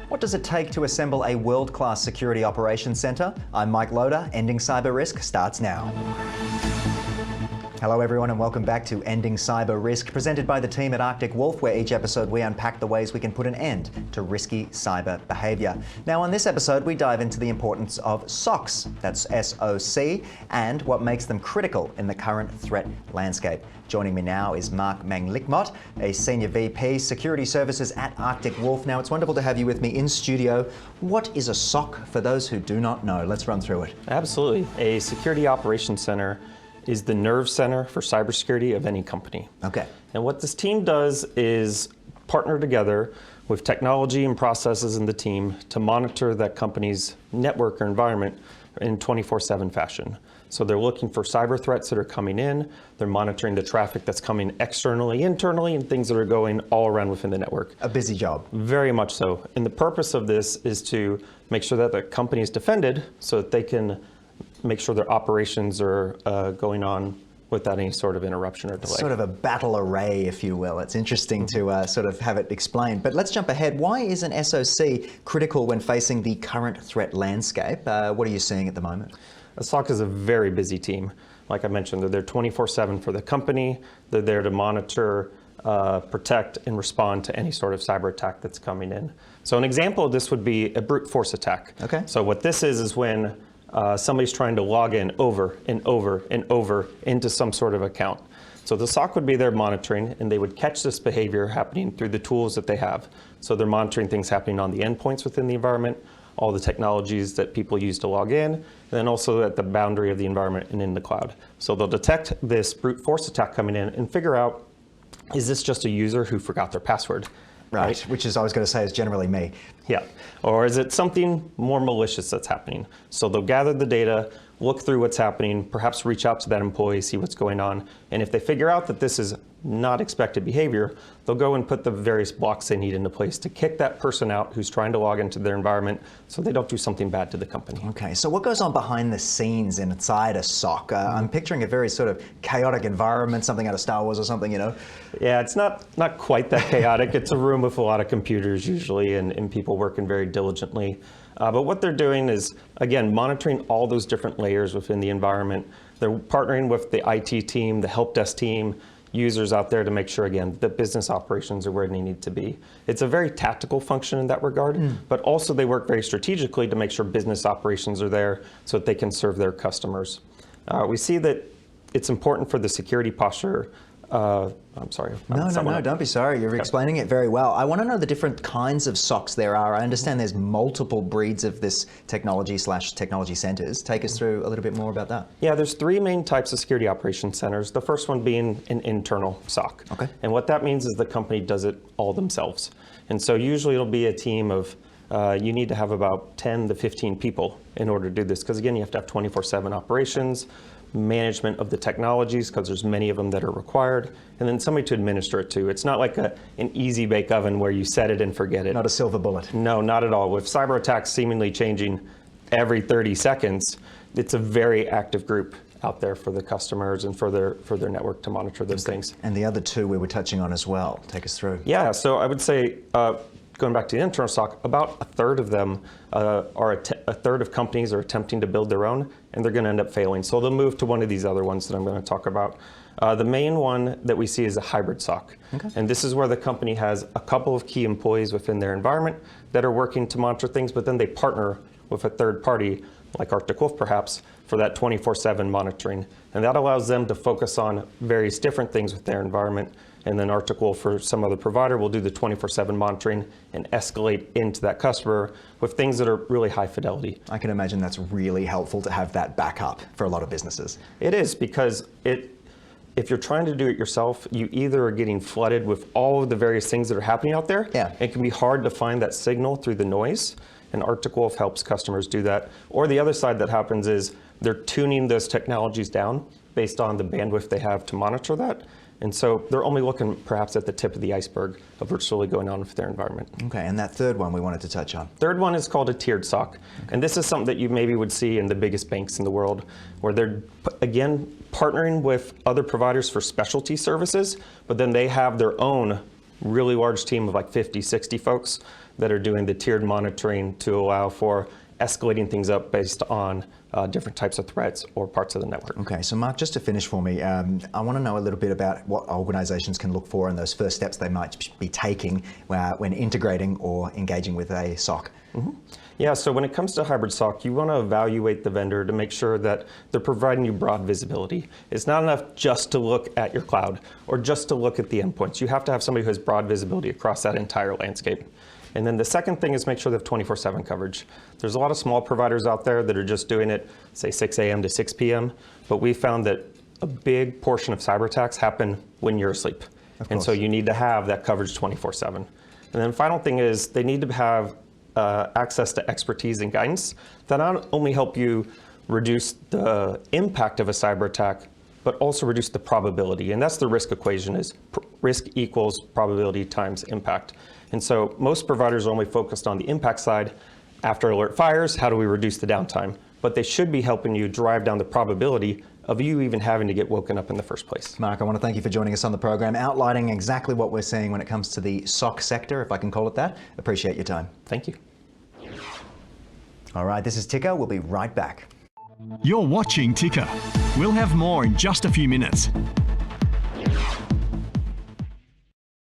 What does it take to assemble a world-class security operations center? I'm Mike Loader. Ending Cyber Risk starts now. Hello everyone and welcome back to Ending Cyber Risk, presented by the team at Arctic Wolf, where each episode we unpack the ways we can put an end to risky cyber behaviour. Now on this episode we dive into the importance of SOCs, that's S-O-C, and what makes them critical in the current threat landscape. Joining me now is Manglicmot, a Senior VP Security Services at Arctic Wolf. Now it's wonderful to have you with me in studio. What is a SOC for those who do not know? Let's run through it. Absolutely. A Security Operations Center is the nerve center for cybersecurity of any company. Okay. And what this team does is partner together with technology and processes in the team to monitor that company's network or environment in 24/7 fashion. So they're looking for cyber threats that are coming in, they're monitoring the traffic that's coming externally, internally, and things that are going all around within the network. A busy job. Very much so. And the purpose of this is to make sure that the company is defended so that they can make sure their operations are going on without any sort of interruption or delay. Sort of a battle array, if you will. It's interesting to sort of have it explained. But let's jump ahead. Why is an SOC critical when facing the current threat landscape? What are you seeing at the moment? A SOC is a very busy team. Like I mentioned, they're there 24/7 for the company. They're there to monitor, protect, and respond to any sort of cyber attack that's coming in. So an example of this would be a brute force attack. Okay. So what this is when somebody's trying to log in over and over and over into some sort of account. So the SOC would be there monitoring, and they would catch this behavior happening through the tools that they have. So they're monitoring things happening on the endpoints within the environment, all the technologies that people use to log in, and then also at the boundary of the environment and in the cloud. So they'll detect this brute force attack coming in and figure out, is this just a user who forgot their password? Right, which is, I was going to say, is generally me. Yeah, or is it something more malicious that's happening? So they'll gather the data, look through what's happening, perhaps reach out to that employee, see what's going on. And if they figure out that this is not expected behavior, they'll go and put the various blocks they need into place to kick that person out who's trying to log into their environment so they don't do something bad to the company. Okay, so what goes on behind the scenes inside a SOC? I'm picturing a very sort of chaotic environment, something out of Star Wars or something, you know? Yeah, it's not quite that chaotic. It's a room with a lot of computers usually and people working very diligently. But what they're doing is, again, monitoring all those different layers within the environment. They're partnering with the IT team, the help desk team, users out there to make sure, again, that business operations are where they need to be. It's a very tactical function in that regard, but also they work very strategically to make sure business operations are there so that they can serve their customers. We see that it's important for the security posture. I'm sorry. No, don't be sorry. You're explaining it very well. I want to know the different kinds of SOCs there are. I understand there's multiple breeds of this technology centers. Take us through a little bit more about that. Yeah, there's three main types of security operations centers. The first one being an internal SOC. Okay. And what that means is the company does it all themselves. And so usually it'll be a team of, you need to have about 10 to 15 people in order to do this. Because again, you have to have 24/7 operations, management of the technologies, because there's many of them that are required, and then somebody to administer it to. It's not like an easy bake oven where you set it and forget it. Not a silver bullet. No, not at all. With cyber attacks seemingly changing every 30 seconds, it's a very active group out there for the customers and for their network to monitor those things. And the other two we were touching on as well. Take us through. Yeah, so I would say, going back to the internal SOC, about a third of them a third of companies are attempting to build their own, and they're going to end up failing. So they'll move to one of these other ones that I'm going to talk about. The main one that we see is a hybrid SOC. Okay. And this is where the company has a couple of key employees within their environment that are working to monitor things, but then they partner with a third party, like Arctic Wolf perhaps, for that 24/7 monitoring. And that allows them to focus on various different things with their environment. And then Arctic Wolf or some other provider will do the 24/7 monitoring and escalate into that customer with things that are really high fidelity. I can imagine that's really helpful to have that backup for a lot of businesses. It is, because if you're trying to do it yourself, you either are getting flooded with all of the various things that are happening out there. Yeah. It can be hard to find that signal through the noise, and Arctic Wolf helps customers do that. Or the other side that happens is they're tuning those technologies down based on the bandwidth they have to monitor that. And so they're only looking perhaps at the tip of the iceberg of what's really going on with their environment. Okay, and that third one we wanted to touch on. Third one is called a tiered SOC. Okay. And this is something that you maybe would see in the biggest banks in the world, where they're, again, partnering with other providers for specialty services, but then they have their own really large team of like 50, 60 folks that are doing the tiered monitoring to allow for escalating things up based on different types of threats or parts of the network. Okay, so Mark, just to finish for me, I want to know a little bit about what organizations can look for and those first steps they might be taking when integrating or engaging with a SOC. Mm-hmm. Yeah, so when it comes to hybrid SOC, you want to evaluate the vendor to make sure that they're providing you broad visibility. It's not enough just to look at your cloud or just to look at the endpoints. You have to have somebody who has broad visibility across that entire landscape. And then the second thing is make sure they have 24/7 coverage. There's a lot of small providers out there that are just doing it, say 6 a.m. to 6 p.m., but we found that a big portion of cyber attacks happen when you're asleep. And so you need to have that coverage 24/7. And then final thing is they need to have access to expertise and guidance that not only help you reduce the impact of a cyber attack, but also reduce the probability. And that's the risk equation, is risk equals probability times impact. And so most providers are only focused on the impact side. After alert fires, how do we reduce the downtime? But they should be helping you drive down the probability of you even having to get woken up in the first place. Mark, I want to thank you for joining us on the program, outlining exactly what we're seeing when it comes to the SOC sector, if I can call it that. Appreciate your time. Thank you. All right, this is Ticker. We'll be right back. You're watching Ticker. We'll have more in just a few minutes.